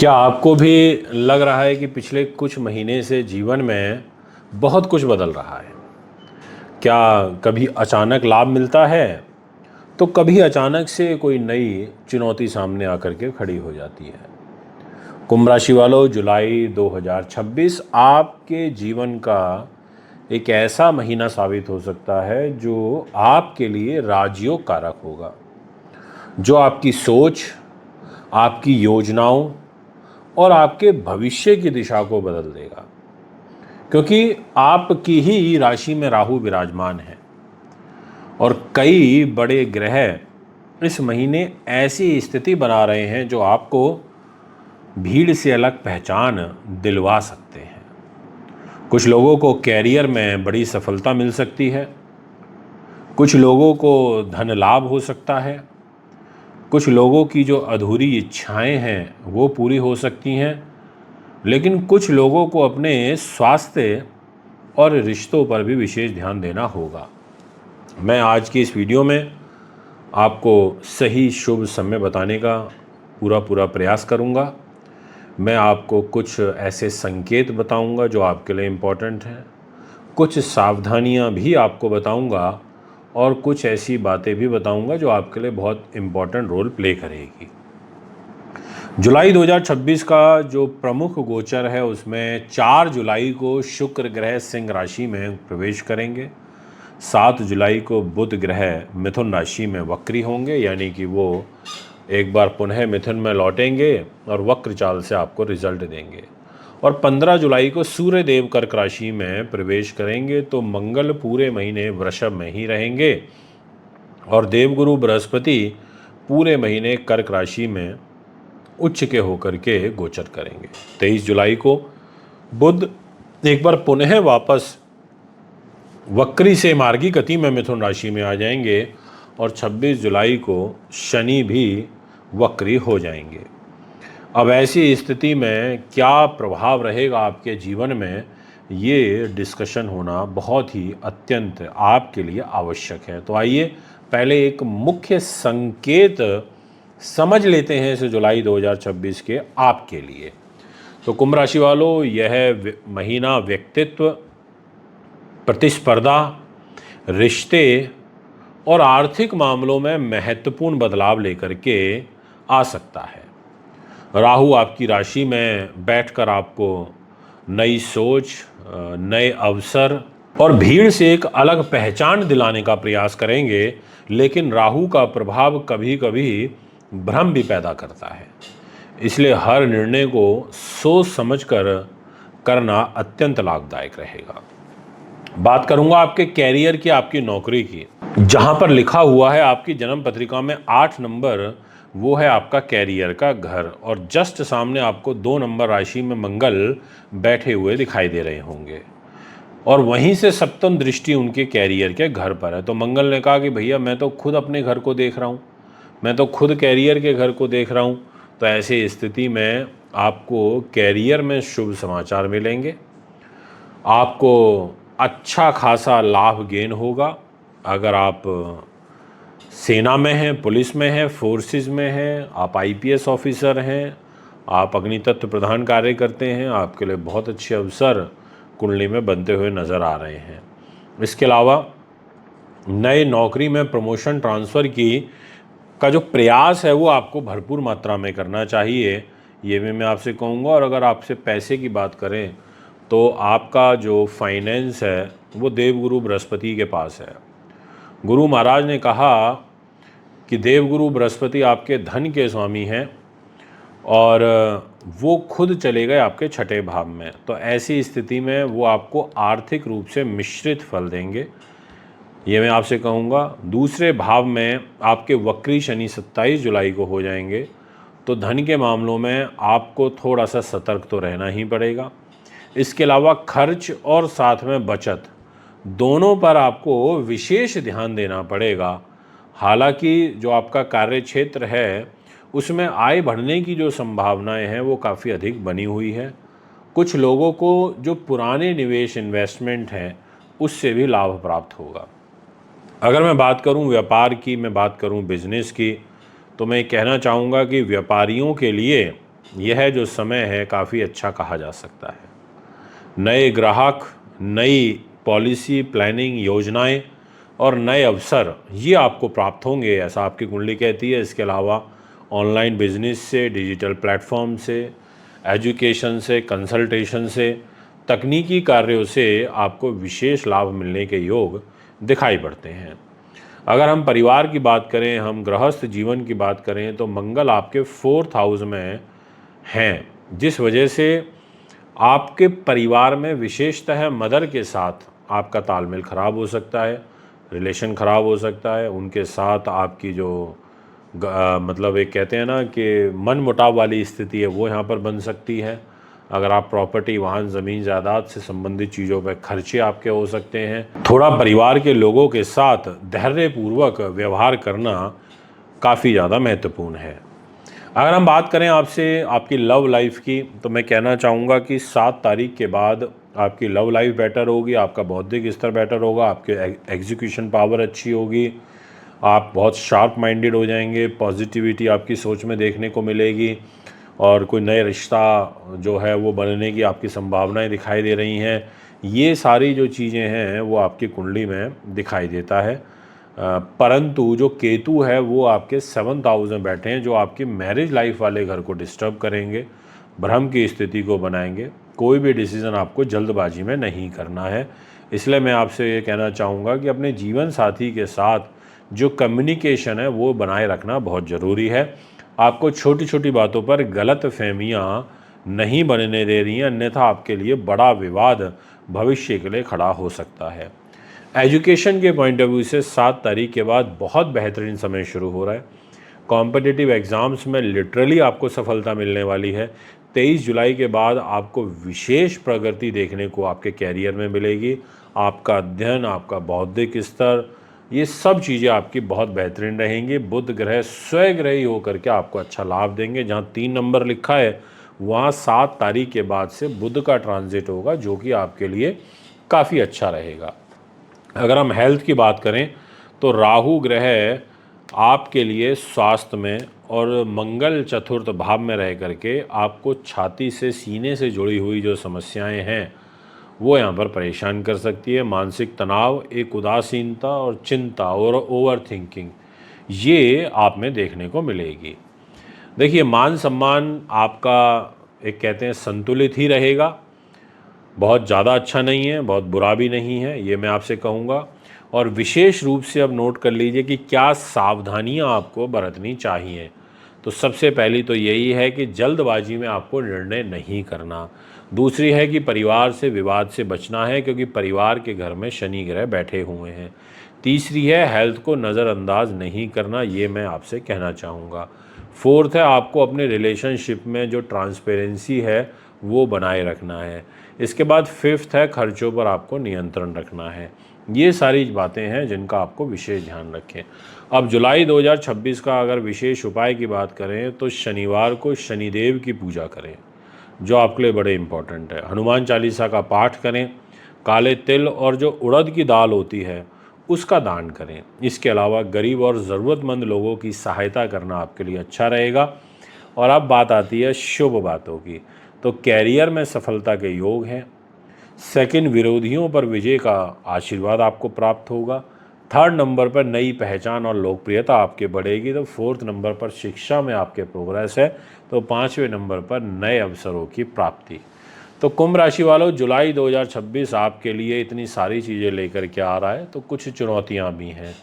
क्या आपको भी लग रहा है कि पिछले कुछ महीने से जीवन में बहुत कुछ बदल रहा है? क्या कभी अचानक लाभ मिलता है, तो कभी अचानक से कोई नई चुनौती सामने आकर के खड़ी हो जाती है। कुंभ राशि वालों, जुलाई 2026 आपके जीवन का एक ऐसा महीना साबित हो सकता है जो आपके लिए राजयोग कारक होगा, जो आपकी सोच, आपकी योजनाओं और आपके भविष्य की दिशा को बदल देगा। क्योंकि आपकी ही राशि में राहु विराजमान है और कई बड़े ग्रह इस महीने ऐसी स्थिति बना रहे हैं जो आपको भीड़ से अलग पहचान दिलवा सकते हैं। कुछ लोगों को कैरियर में बड़ी सफलता मिल सकती है, कुछ लोगों को धन लाभ हो सकता है, कुछ लोगों की जो अधूरी इच्छाएं हैं वो पूरी हो सकती हैं, लेकिन कुछ लोगों को अपने स्वास्थ्य और रिश्तों पर भी विशेष ध्यान देना होगा। मैं आज की इस वीडियो में आपको सही शुभ समय बताने का पूरा प्रयास करूंगा। मैं आपको कुछ ऐसे संकेत बताऊंगा जो आपके लिए इम्पोर्टेंट हैं, कुछ सावधानियां भी आपको बताऊंगा और कुछ ऐसी बातें भी बताऊंगा जो आपके लिए बहुत इम्पोर्टेंट रोल प्ले करेगी। जुलाई 2026 का जो प्रमुख गोचर है उसमें 4 जुलाई को शुक्र ग्रह सिंह राशि में प्रवेश करेंगे। 7 जुलाई को बुध ग्रह मिथुन राशि में वक्री होंगे, यानी कि वो एक बार पुनः मिथुन में लौटेंगे और वक्र चाल से आपको रिजल्ट देंगे। और 15 जुलाई को सूर्य देव कर्क राशि में प्रवेश करेंगे, तो मंगल पूरे महीने वृषभ में ही रहेंगे और देवगुरु बृहस्पति पूरे महीने कर्क राशि में उच्च के होकर के गोचर करेंगे। 23 जुलाई को बुध एक बार पुनः वापस वक्री से मार्गी गति में मिथुन राशि में आ जाएंगे और 26 जुलाई को शनि भी वक्री हो जाएंगे। अब ऐसी स्थिति में क्या प्रभाव रहेगा आपके जीवन में, ये डिस्कशन होना बहुत ही अत्यंत आपके लिए आवश्यक है। तो आइए पहले एक मुख्य संकेत समझ लेते हैं इस जुलाई 2026 के आपके लिए। तो कुंभ राशि वालों, यह महीना व्यक्तित्व, प्रतिस्पर्धा, रिश्ते और आर्थिक मामलों में महत्वपूर्ण बदलाव लेकर के आ सकता है। राहु आपकी राशि में बैठकर आपको नई सोच, नए अवसर और भीड़ से एक अलग पहचान दिलाने का प्रयास करेंगे, लेकिन राहु का प्रभाव कभी कभी भ्रम भी पैदा करता है। इसलिए हर निर्णय को सोच समझकर करना अत्यंत लाभदायक रहेगा। बात करूंगा आपके कैरियर की, आपकी नौकरी की। जहां पर लिखा हुआ है आपकी जन्म पत्रिका में 8 नंबर, वो है आपका कैरियर का घर, और जस्ट सामने आपको 2 नंबर राशि में मंगल बैठे हुए दिखाई दे रहे होंगे और वहीं से सप्तम दृष्टि उनके कैरियर के घर पर है। तो मंगल ने कहा कि भैया मैं तो खुद अपने घर को देख रहा हूँ, मैं तो खुद कैरियर के घर को देख रहा हूँ। तो ऐसी स्थिति में आपको कैरियर में शुभ समाचार मिलेंगे, आपको अच्छा खासा लाभ गेन होगा। अगर आप सेना में हैं, पुलिस में हैं, फोर्सेस में हैं, आप आईपीएस ऑफिसर हैं, आप अग्नितत्व प्रधान कार्य करते हैं, आपके लिए बहुत अच्छे अवसर कुंडली में बनते हुए नज़र आ रहे हैं। इसके अलावा नए नौकरी में प्रमोशन, ट्रांसफ़र का जो प्रयास है वो आपको भरपूर मात्रा में करना चाहिए, ये भी मैं आपसे कहूँगा। और अगर आपसे पैसे की बात करें तो आपका जो फाइनेंस है वो देवगुरु बृहस्पति के पास है। गुरु महाराज ने कहा कि देवगुरु बृहस्पति आपके धन के स्वामी हैं और वो खुद चले गए आपके 6ठे भाव में। तो ऐसी स्थिति में वो आपको आर्थिक रूप से मिश्रित फल देंगे, ये मैं आपसे कहूँगा। दूसरे भाव में आपके वक्री शनि 27 जुलाई को हो जाएंगे, तो धन के मामलों में आपको थोड़ा सा सतर्क तो रहना ही पड़ेगा। इसके अलावा खर्च और साथ में बचत दोनों पर आपको विशेष ध्यान देना पड़ेगा। हालांकि जो आपका कार्य क्षेत्र है उसमें आय बढ़ने की जो संभावनाएं हैं वो काफ़ी अधिक बनी हुई है। कुछ लोगों को जो पुराने निवेश, इन्वेस्टमेंट हैं, उससे भी लाभ प्राप्त होगा। अगर मैं बात करूं व्यापार की, मैं बात करूं बिजनेस की, तो मैं कहना चाहूँगा कि व्यापारियों के लिए यह जो समय है काफ़ी अच्छा कहा जा सकता है। नए ग्राहक, नई पॉलिसी, प्लानिंग, योजनाएं और नए अवसर ये आपको प्राप्त होंगे, ऐसा आपकी कुंडली कहती है। इसके अलावा ऑनलाइन बिजनेस से, डिजिटल प्लेटफॉर्म से, एजुकेशन से, कंसल्टेशन से, तकनीकी कार्यों से आपको विशेष लाभ मिलने के योग दिखाई पड़ते हैं। अगर हम परिवार की बात करें, हम गृहस्थ जीवन की बात करें, तो मंगल आपके 4th हाउस में हैं, जिस वजह से आपके परिवार में विशेषतः मदर के साथ आपका तालमेल खराब हो सकता है, रिलेशन खराब हो सकता है। उनके साथ आपकी जो मतलब एक कहते हैं ना कि मन मुटाव वाली स्थिति है, वो यहाँ पर बन सकती है। अगर आप प्रॉपर्टी, वाहन, ज़मीन, जायदाद से संबंधित चीज़ों पर खर्चे आपके हो सकते हैं। थोड़ा परिवार के लोगों के साथ धैर्यपूर्वक व्यवहार करना काफ़ी ज़्यादा महत्वपूर्ण है। अगर हम बात करें आपसे आपकी लव लाइफ की, तो मैं कहना चाहूँगा कि 7 तारीख के बाद आपकी लव लाइफ बेटर होगी, आपका बौद्धिक स्तर बेटर होगा, आपके एग्जीक्यूशन पावर अच्छी होगी, आप बहुत शार्प माइंडेड हो जाएंगे, पॉजिटिविटी आपकी सोच में देखने को मिलेगी और कोई नए रिश्ता जो है वो बनने की आपकी संभावनाएं दिखाई दे रही हैं। ये सारी जो चीज़ें हैं वो आपकी कुंडली में दिखाई देता है। परंतु जो केतु है वो आपके 7th हाउस में बैठे हैं, जो आपकी मैरिज लाइफ वाले घर को डिस्टर्ब करेंगे, भ्रम की स्थिति को बनाएंगे। कोई भी डिसीज़न आपको जल्दबाजी में नहीं करना है। इसलिए मैं आपसे ये कहना चाहूँगा कि अपने जीवन साथी के साथ जो कम्युनिकेशन है वो बनाए रखना बहुत ज़रूरी है। आपको छोटी छोटी बातों पर गलत फहमियाँ नहीं बनने दे रही हैं, अन्यथा आपके लिए बड़ा विवाद भविष्य के लिए खड़ा हो सकता है। एजुकेशन के पॉइंट ऑफ व्यू से 7 तारीख के बाद बहुत बेहतरीन समय शुरू हो रहा है। कॉम्पिटिटिव एग्ज़ाम्स में लिटरली आपको सफलता मिलने वाली है। 23 जुलाई के बाद आपको विशेष प्रगति देखने को आपके कैरियर में मिलेगी। आपका अध्ययन, आपका बौद्धिक स्तर, ये सब चीज़ें आपकी बहुत बेहतरीन रहेंगी। बुध ग्रह स्वग्रही होकर के आपको अच्छा लाभ देंगे। जहाँ 3 नंबर लिखा है वहाँ 7 तारीख के बाद से बुध का ट्रांजिट होगा, जो कि आपके लिए काफ़ी अच्छा रहेगा। अगर हम हेल्थ की बात करें तो राहु ग्रह आपके लिए स्वास्थ्य में और मंगल 4th भाव में रह करके आपको छाती से, सीने से जुड़ी हुई जो समस्याएं हैं वो यहाँ पर परेशान कर सकती है। मानसिक तनाव, एक उदासीनता और चिंता और ओवर थिंकिंग ये आप में देखने को मिलेगी। देखिए, मान सम्मान आपका एक कहते हैं संतुलित ही रहेगा, बहुत ज़्यादा अच्छा नहीं है, बहुत बुरा भी नहीं है, ये मैं आपसे कहूँगा। और विशेष रूप से अब नोट कर लीजिए कि क्या सावधानियाँ आपको बरतनी चाहिए। तो सबसे पहली तो यही है कि जल्दबाजी में आपको निर्णय नहीं करना। दूसरी है कि परिवार से विवाद से बचना है, क्योंकि परिवार के घर में शनि ग्रह बैठे हुए हैं। तीसरी है हेल्थ को नज़रअंदाज नहीं करना, ये मैं आपसे कहना चाहूँगा। 4th है आपको अपने रिलेशनशिप में जो ट्रांसपेरेंसी है वो बनाए रखना है। इसके बाद 5th है खर्चों पर आपको नियंत्रण रखना है। ये सारी बातें हैं जिनका आपको विशेष ध्यान रखें। अब जुलाई 2026 का अगर विशेष उपाय की बात करें तो शनिवार को शनिदेव की पूजा करें, जो आपके लिए बड़े इम्पोर्टेंट है। हनुमान चालीसा का पाठ करें, काले तिल और जो उड़द की दाल होती है उसका दान करें। इसके अलावा गरीब और ज़रूरतमंद लोगों की सहायता करना आपके लिए अच्छा रहेगा। और अब बात आती है शुभ बातों की, तो कैरियर में सफलता के योग हैं। 2nd, विरोधियों पर विजय का आशीर्वाद आपको प्राप्त होगा। 3rd नंबर पर नई पहचान और लोकप्रियता आपके बढ़ेगी। तो 4th नंबर पर शिक्षा में आपके प्रोग्रेस है। तो 5वें नंबर पर नए अवसरों की प्राप्ति। तो कुंभ राशि वालों, जुलाई 2026 आपके लिए इतनी सारी चीज़ें लेकर के आ रहा है, तो कुछ चुनौतियाँ भी हैं।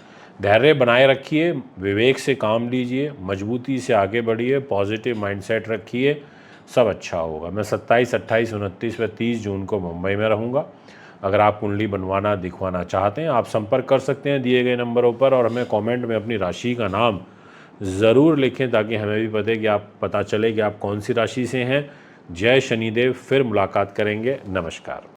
धैर्य बनाए रखिए, विवेक से काम लीजिए, मजबूती से आगे बढ़िए, पॉजिटिव माइंडसेट रखिए, सब अच्छा होगा। मैं 27, 28, 29 व 30 जून को मुंबई में रहूँगा। अगर आप कुंडली बनवाना, दिखवाना चाहते हैं, आप संपर्क कर सकते हैं दिए गए नंबरों पर, और हमें कमेंट में अपनी राशि का नाम ज़रूर लिखें, ताकि हमें भी पता चले कि आप कौन सी राशि से हैं। जय शनिदेव। फिर मुलाकात करेंगे। नमस्कार।